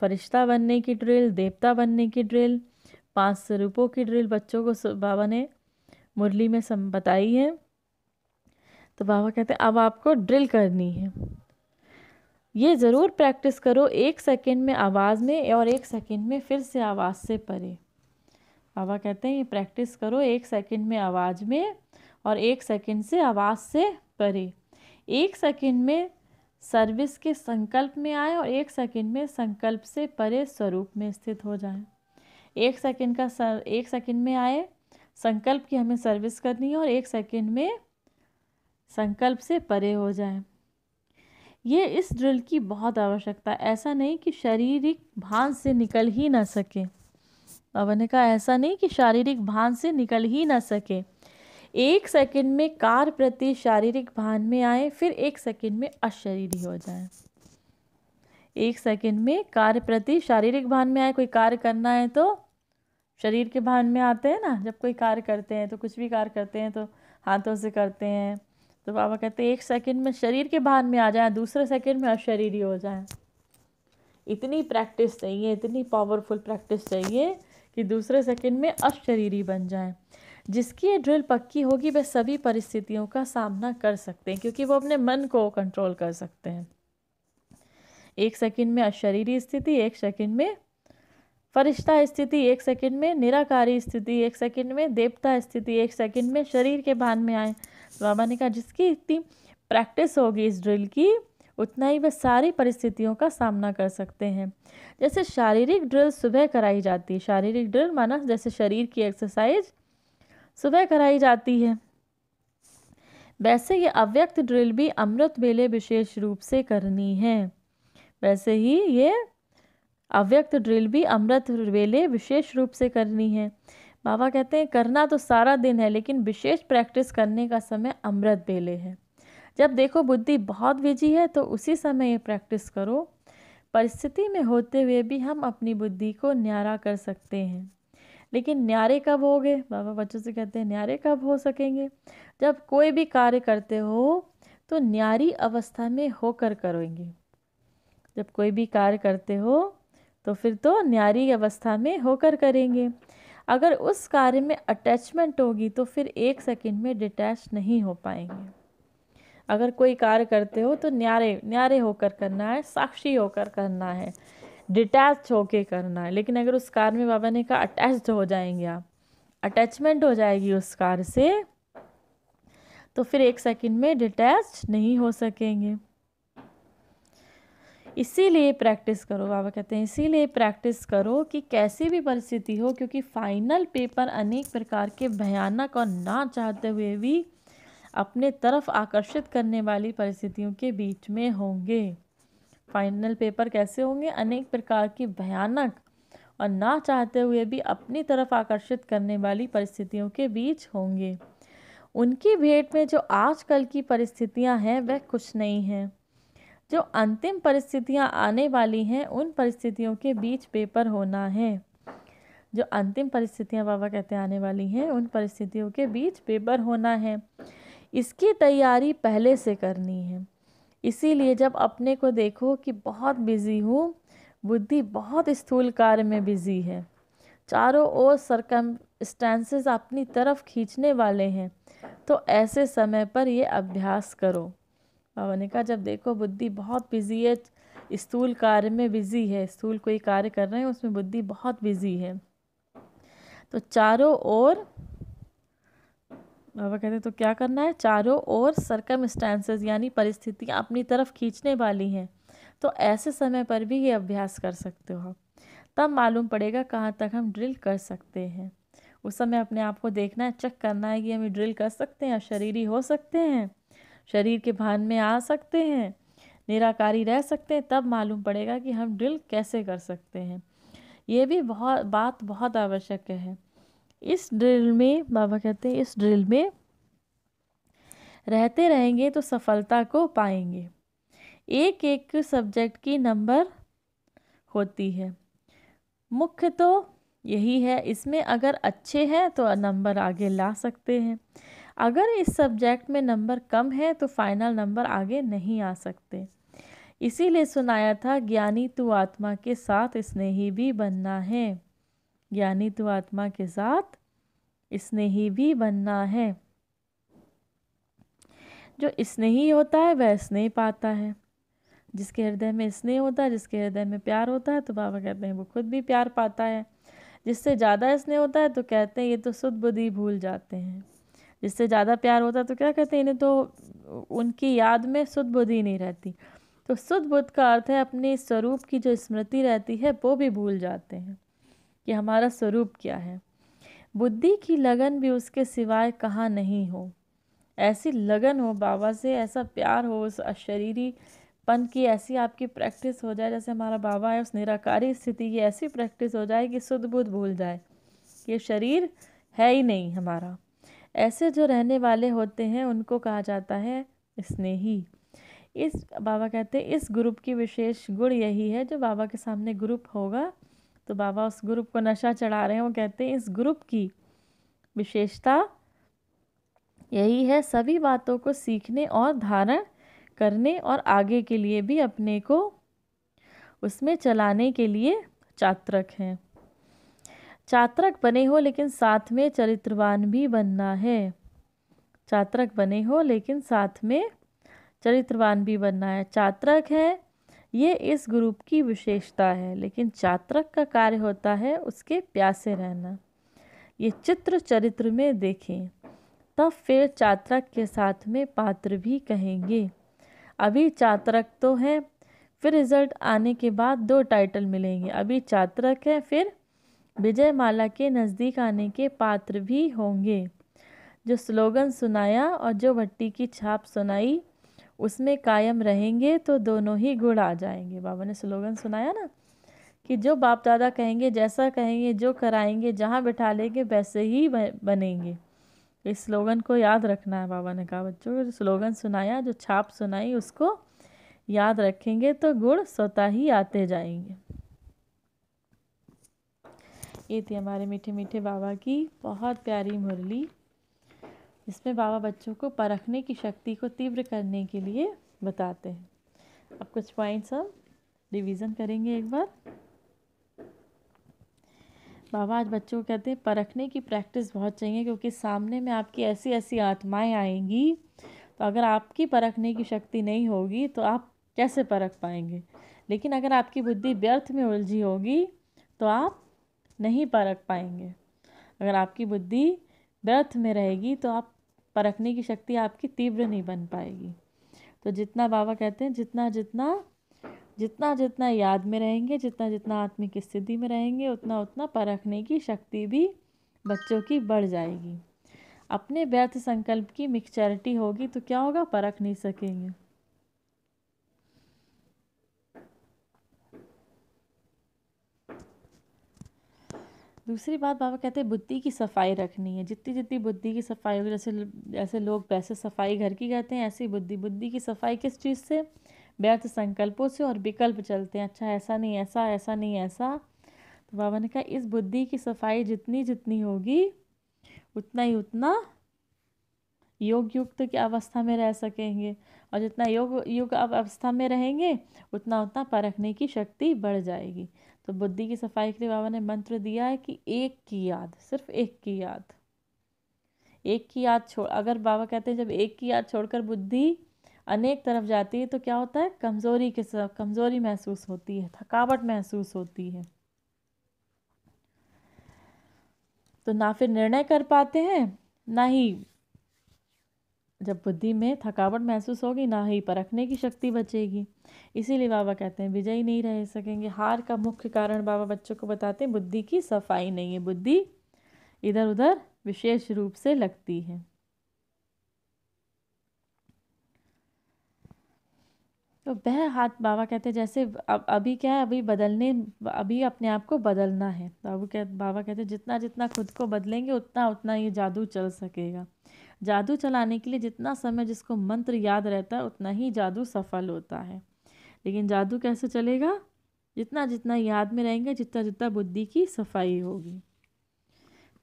फरिश्ता बनने की ड्रिल, देवता बनने की ड्रिल, 5 स्वरूपों की ड्रिल बच्चों को बाबा ने मुरली में बताई है। तो बाबा कहते हैं अब आपको ड्रिल करनी है। ये ज़रूर प्रैक्टिस करो 1 सेकंड में आवाज़ में और 1 सेकंड में फिर से आवाज़ से परे। बाबा कहते हैं ये प्रैक्टिस करो 1 सेकंड में आवाज़ में और 1 सेकंड से आवाज़ से परे। 1 सेकंड में सर्विस के संकल्प में आए और 1 सेकंड में संकल्प से परे स्वरूप में स्थित हो जाए। 1 सेकंड में आए, संकल्प की हमें सर्विस करनी है, और 1 सेकंड में संकल्प से परे हो जाए। ये इस ड्रिल की बहुत आवश्यकता है। ऐसा नहीं कि शारीरिक भान से निकल ही ना सके। बाबा ने कहा ऐसा नहीं कि शारीरिक भान से निकल ही ना सके। 1 सेकंड में कार्य प्रति शारीरिक भान में आए, फिर 1 सेकंड में अशरीरी हो जाए। 1 सेकंड में कार्य प्रति शारीरिक भान में आए। कोई कार्य करना है तो शरीर के भान में आते हैं ना। जब कोई कार्य करते हैं तो कुछ भी कार्य करते हैं तो हाथों से करते हैं। तो बाबा कहते हैं 1 सेकंड में शरीर के भान में आ जाए, दूसरे सेकंड में अशरीरी हो जाए। इतनी प्रैक्टिस चाहिए, इतनी पावरफुल प्रैक्टिस चाहिए कि दूसरे सेकंड में अशरीरी बन जाए। जिसकी ये ड्रिल पक्की होगी वह सभी परिस्थितियों का सामना कर सकते हैं, क्योंकि वो अपने मन को कंट्रोल कर सकते हैं। 1 सेकंड में अशरीरी स्थिति, 1 सेकंड में फरिश्ता स्थिति, 1 सेकंड में निराकारी स्थिति, 1 सेकंड में देवता स्थिति, 1 सेकंड में शरीर के भान में आए। बाबा ने कहा जिसकी इतनी प्रैक्टिस होगी इस ड्रिल की, उतना ही वह सारी परिस्थितियों का सामना कर सकते हैं। जैसे शारीरिक ड्रिल सुबह कराई जाती है, शारीरिक ड्रिल माना जैसे शरीर की एक्सरसाइज सुबह कराई जाती है, वैसे ये अव्यक्त ड्रिल भी अमृत वेले विशेष रूप से करनी है। वैसे ही ये अव्यक्त ड्रिल भी अमृत वेले विशेष रूप से करनी है। बाबा कहते हैं करना तो सारा दिन है, लेकिन विशेष प्रैक्टिस करने का समय अमृत वेले है। जब देखो बुद्धि बहुत बिजी है तो उसी समय ये प्रैक्टिस करो। परिस्थिति में होते हुए भी हम अपनी बुद्धि को न्यारा कर सकते हैं, लेकिन न्यारे कब होगे? बाबा बच्चों से कहते हैं न्यारे कब हो सकेंगे? जब कोई भी कार्य करते हो तो न्यारी अवस्था में होकर करोगे। जब कोई भी कार्य करते हो तो फिर तो न्यारी अवस्था में होकर करेंगे। अगर उस कार्य में अटैचमेंट होगी तो फिर 1 सेकंड में डिटैच नहीं हो पाएंगे। अगर कोई कार्य करते हो तो न्यारे होकर करना है, साक्षी होकर करना है, डिटैच होकर करना है। लेकिन अगर उस कार्य में बाबा ने कहा अटैच्ड हो जाएंगे आप, अटैचमेंट हो जाएगी उस कार्य से, तो फिर 1 सेकंड में डिटैच नहीं हो सकेंगे। इसीलिए प्रैक्टिस करो, बाबा कहते हैं इसीलिए प्रैक्टिस करो कि कैसी भी परिस्थिति हो, क्योंकि फाइनल पेपर अनेक प्रकार के भयानक और ना चाहते हुए भी अपने तरफ आकर्षित करने वाली परिस्थितियों के बीच में होंगे। फाइनल पेपर कैसे होंगे? अनेक प्रकार की भयानक और ना चाहते हुए भी अपनी तरफ आकर्षित करने वाली परिस्थितियों के बीच होंगे। उनकी भेंट में जो आजकल की परिस्थितियां हैं वह कुछ नहीं हैं। जो अंतिम परिस्थितियां आने वाली हैं उन परिस्थितियों के बीच पेपर होना है। जो अंतिम परिस्थितियां बाबा कहते हैं आने वाली हैं उन परिस्थितियों के बीच पेपर होना है। इसकी तैयारी पहले से करनी है। इसीलिए जब अपने को देखो कि बहुत बिजी हूँ, बुद्धि बहुत स्थूल कार्य में बिजी है, चारों ओर सर्कमस्टेंसेस अपनी तरफ खींचने वाले हैं, तो ऐसे समय पर ये अभ्यास करो। बाबा ने कहा जब देखो बुद्धि बहुत बिजी है, स्थूल कार्य में बिजी है, स्थूल कोई कार्य कर रहे हैं उसमें बुद्धि बहुत बिजी है, तो चारों ओर बाबा कहते हैं तो क्या करना है? चारों ओर सर्कमस्टेंसेस यानी परिस्थितियाँ अपनी तरफ खींचने वाली हैं, तो ऐसे समय पर भी ये अभ्यास कर सकते हो। तब मालूम पड़ेगा कहाँ तक हम ड्रिल कर सकते हैं। उस समय अपने आप को देखना है, चेक करना है कि हम ड्रिल कर सकते हैं, शरीरी हो सकते हैं, शरीर के भान में आ सकते हैं, निराकारी रह सकते हैं। तब मालूम पड़ेगा कि हम ड्रिल कैसे कर सकते हैं। ये भी बहुत आवश्यक है। इस ड्रिल में बाबा कहते हैं इस ड्रिल में रहते रहेंगे तो सफलता को पाएंगे। एक एक सब्जेक्ट की नंबर होती है, मुख्य तो यही है। इसमें अगर अच्छे हैं तो नंबर आगे ला सकते हैं, अगर इस सब्जेक्ट में नंबर कम है तो फाइनल नंबर आगे नहीं आ सकते। इसीलिए सुनाया था ज्ञानी तू आत्मा के साथ स्नेही भी बनना है। ज्ञानी तो आत्मा के साथ स्नेही भी बनना है। जो स्नेही होता है वह स्नेह पाता है। जिसके हृदय में स्नेह होता है, जिसके हृदय में प्यार होता है, तो बाबा कहते हैं वो खुद भी प्यार पाता है। जिससे ज़्यादा स्नेह होता है तो कहते हैं ये तो शुद्ध बुद्धि भूल जाते हैं। जिससे ज़्यादा प्यार होता है तो क्या कहते हैं इन्हें तो उनकी याद में शुद्ध बुद्धि नहीं रहती। तो शुद्ध बुद्धि का अर्थ है अपने स्वरूप की जो स्मृति रहती है वो भी भूल जाते हैं कि हमारा स्वरूप क्या है। बुद्धि की लगन भी उसके सिवाय कहाँ नहीं हो। ऐसी लगन हो बाबा से, ऐसा प्यार हो, उस अशरीरी पन की ऐसी आपकी प्रैक्टिस हो जाए, जैसे हमारा बाबा है उस निराकारी स्थिति की ऐसी प्रैक्टिस हो जाए कि शुद्ध बुद्ध भूल जाए, ये शरीर है ही नहीं हमारा। ऐसे जो रहने वाले होते हैं उनको कहा जाता है स्नेही। इस बाबा कहते हैं इस ग्रुप की विशेष गुण यही है, जो बाबा के सामने ग्रुप होगा तो बाबा उस ग्रुप को नशा चढ़ा रहे हैं। वो कहते हैं इस ग्रुप की विशेषता यही है, सभी बातों को सीखने और धारण करने और आगे के लिए भी अपने को उसमें चलाने के लिए चातक हैं। चात्रक बने हो लेकिन साथ में चरित्रवान भी बनना है। चात्रक बने हो लेकिन साथ में चरित्रवान भी बनना है। चात्रक है ये इस ग्रुप की विशेषता है, लेकिन चात्रक का कार्य होता है उसके प्यासे रहना। ये चित्र चरित्र में देखें, तब फिर चात्रक के साथ में पात्र भी कहेंगे। अभी चात्रक तो है, फिर रिजल्ट आने के बाद 2 टाइटल मिलेंगे। अभी चात्रक है, फिर विजय माला के नज़दीक आने के पात्र भी होंगे। जो स्लोगन सुनाया और जो भट्टी की छाप सुनाई उसमें कायम रहेंगे तो दोनों ही गुण आ जाएंगे। बाबा ने स्लोगन सुनाया ना कि जो बाप दादा कहेंगे, जैसा कहेंगे, जो कराएंगे, जहाँ बिठा लेंगे वैसे ही बनेंगे। इस स्लोगन को याद रखना है। बाबा ने कहा बच्चों को जो स्लोगन सुनाया, जो छाप सुनाई, उसको याद रखेंगे तो गुण स्वतः ही आते जाएंगे। ये थी हमारे मीठे मीठे बाबा की बहुत प्यारी मुरली, जिसमें बाबा बच्चों को परखने की शक्ति को तीव्र करने के लिए बताते हैं। अब कुछ पॉइंट्स हम रिवीजन करेंगे एक बार। बाबा आज बच्चों को कहते हैं परखने की प्रैक्टिस बहुत चाहिए, क्योंकि सामने में आपकी ऐसी ऐसी आत्माएं आएंगी, तो अगर आपकी परखने की शक्ति नहीं होगी तो आप कैसे परख पाएंगे। लेकिन अगर आपकी बुद्धि व्यर्थ में उलझी होगी तो आप नहीं परख पाएंगे। अगर आपकी बुद्धि व्यर्थ में रहेगी तो आप परखने की शक्ति आपकी तीव्र नहीं बन पाएगी। तो जितना बाबा कहते हैं जितना जितना याद में रहेंगे, जितना जितना आत्मिक स्थिति में रहेंगे, उतना उतना परखने की शक्ति भी बच्चों की बढ़ जाएगी। अपने व्यर्थ संकल्प की मिक्सचरिटी होगी तो क्या होगा, परख नहीं सकेंगे। दूसरी बात बाबा कहते हैं बुद्धि की सफाई रखनी है। जितनी जितनी बुद्धि की सफाई होगी, जैसे लोग वैसे सफाई घर की कहते हैं, ऐसी बुद्धि की सफाई किस चीज़ से, व्यर्थ संकल्पों से और विकल्प चलते हैं, अच्छा ऐसा नहीं ऐसा, ऐसा नहीं ऐसा। तो बाबा ने कहा इस बुद्धि की सफाई जितनी जितनी होगी उतना ही उतना योग युक्त की अवस्था में रह सकेंगे, और जितना योग अवस्था में रहेंगे उतना उतना परखने की शक्ति बढ़ जाएगी। तो बुद्धि की सफाई के लिए बाबा ने मंत्र दिया है कि एक की याद, सिर्फ एक की याद, एक की याद छोड़। अगर बाबा कहते हैं जब एक की याद छोड़कर बुद्धि अनेक तरफ जाती है तो क्या होता है, कमज़ोरी महसूस होती है, थकावट महसूस होती है, तो ना फिर निर्णय कर पाते हैं, ना ही जब बुद्धि में थकावट महसूस होगी ना ही परखने की शक्ति बचेगी। इसीलिए बाबा कहते हैं विजयी नहीं रह सकेंगे। हार का मुख्य कारण बाबा बच्चों को बताते हैं बुद्धि की सफाई नहीं है, बुद्धि इधर उधर विशेष रूप से लगती है। तो वह हाथ बाबा कहते हैं जैसे अभी क्या है, अभी अपने आप को बदलना है। बाबा कहते हैं जितना जितना खुद को बदलेंगे उतना उतना ये जादू चल सकेगा। जादू चलाने के लिए जितना समय जिसको मंत्र याद रहता है उतना ही जादू सफल होता है। लेकिन जादू कैसे चलेगा, जितना जितना याद में रहेंगे, जितना जितना बुद्धि की सफाई होगी।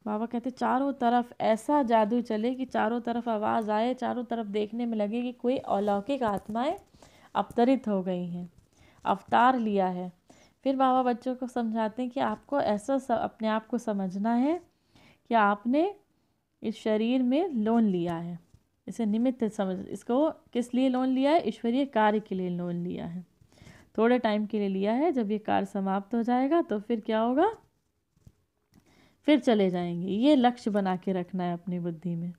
बाबा कहते चारों तरफ ऐसा जादू चले कि चारों तरफ आवाज़ आए, चारों तरफ देखने में लगे कि कोई अलौकिक आत्माएं अवतरित हो गई हैं, अवतार लिया है। फिर बाबा बच्चों को समझाते हैं कि आपको ऐसा अपने आप को समझना है कि आपने इस शरीर में लोन लिया है। इसे निमित्त समझ, इसको किस लिए लोन लिया है, ईश्वरीय कार्य के लिए लोन लिया है। थोड़े टाइम के लिए लिया है, जब ये कार्य समाप्त हो जाएगा तो फिर क्या होगा, फिर चले जाएंगे। ये लक्ष्य बना के रखना है अपनी बुद्धि में,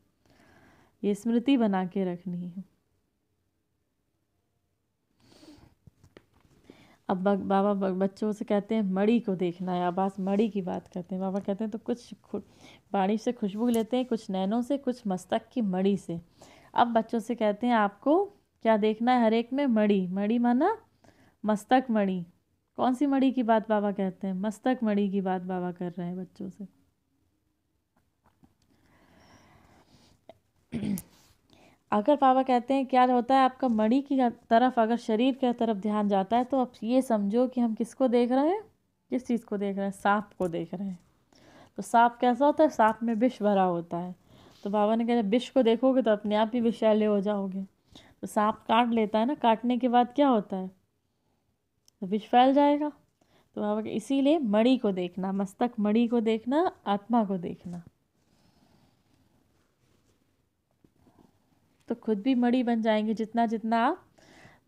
ये स्मृति बना के रखनी है। अब बाबा बच्चों से कहते हैं मणि को देखना है। अब आज मणि की बात करते हैं। बाबा कहते हैं तो कुछ वाणी से खुशबू लेते हैं, कुछ नैनों से, कुछ मस्तक की मणि से। अब बच्चों से कहते हैं आपको क्या देखना है, हर एक में मणि। मणि माना मस्तक मणि। कौन सी मणि की बात बाबा कहते हैं, मस्तक मणि की बात बाबा कर रहे हैं बच्चों से। अगर बाबा कहते हैं क्या होता है, आपका मणि की तरफ अगर शरीर की तरफ ध्यान जाता है तो आप ये समझो कि हम किसको देख रहे हैं, किस चीज़ को देख रहे हैं, सांप को देख रहे हैं। तो सांप कैसा होता है, सांप में विष भरा होता है। तो बाबा ने कहा विष को देखोगे तो अपने आप ही विषैले हो जाओगे। तो सांप काट लेता है ना, काटने के बाद क्या होता है, तो विष फैल जाएगा। तो बाबा इसीलिए मणि को देखना, मस्तक मणि को देखना, आत्मा को देखना, तो खुद भी मणि बन जाएंगे। जितना जितना आप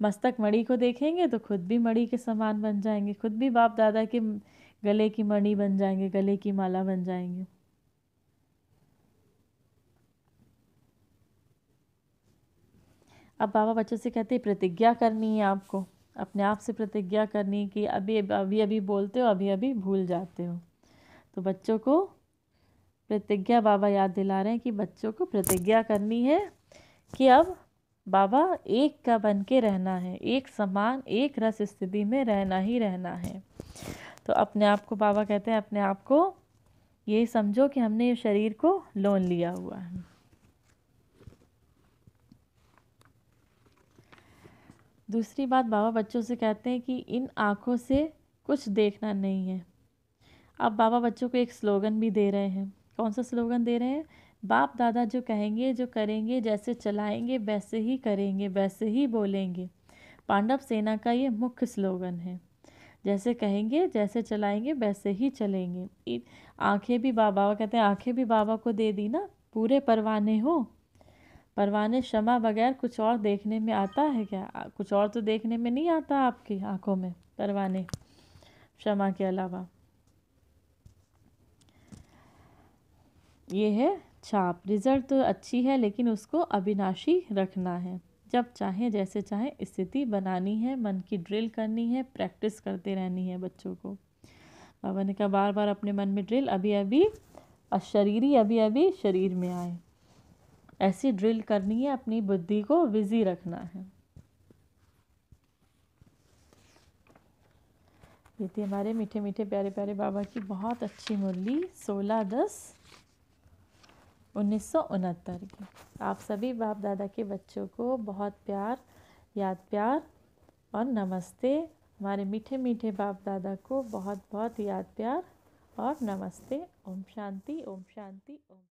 मस्तक मणि को देखेंगे तो खुद भी मणि के समान बन जाएंगे, खुद भी बाप दादा के गले की मणि बन जाएंगे, गले की माला बन जाएंगे। अब बाबा बच्चों से कहते हैं प्रतिज्ञा करनी है आपको, अपने आप से प्रतिज्ञा करनी कि अभी अभी अभी बोलते हो, अभी अभी भूल जाते हो। तो बच्चों को प्रतिज्ञा बाबा याद दिला रहे हैं कि बच्चों को प्रतिज्ञा करनी है कि अब बाबा एक का बन के रहना है, एक समान एक रस स्थिति में रहना ही रहना है। तो अपने आप को बाबा कहते हैं अपने आप को ये समझो कि हमने ये शरीर को लोन लिया हुआ है। दूसरी बात बाबा बच्चों से कहते हैं कि इन आँखों से कुछ देखना नहीं है। अब बाबा बच्चों को एक स्लोगन भी दे रहे हैं। कौन सा स्लोगन दे रहे हैं? बाप दादा जो कहेंगे जो करेंगे, जैसे चलाएंगे वैसे ही करेंगे, वैसे ही बोलेंगे। पांडव सेना का ये मुख्य स्लोगन है, जैसे कहेंगे जैसे चलाएंगे वैसे ही चलेंगे। आंखें भी बाबा कहते हैं, आंखें भी बाबा को दे दी ना, पूरे परवाने हो। परवाने क्षमा बगैर कुछ और देखने में आता है क्या? कुछ और तो देखने में नहीं आता आपकी आंखों में परवाने क्षमा के अलावा। ये है छाप। रिजल्ट तो अच्छी है लेकिन उसको अविनाशी रखना है। जब चाहे जैसे चाहे स्थिति बनानी है, मन की ड्रिल करनी है, प्रैक्टिस करते रहनी है बच्चों को। बाबा ने कहा बार बार अपने मन में ड्रिल, अभी अभी अशरीरी अभी अभी शरीर में आए, ऐसी ड्रिल करनी है, अपनी बुद्धि को बिजी रखना है। ये थी हमारे मीठे मीठे प्यारे प्यारे बाबा की बहुत अच्छी मुरली 16/10/1969 की। आप सभी बाप दादा के बच्चों को बहुत प्यार, याद प्यार और नमस्ते। हमारे मीठे मीठे बाप दादा को बहुत बहुत याद प्यार और नमस्ते। ओम शांति, ओम शांति, ओम।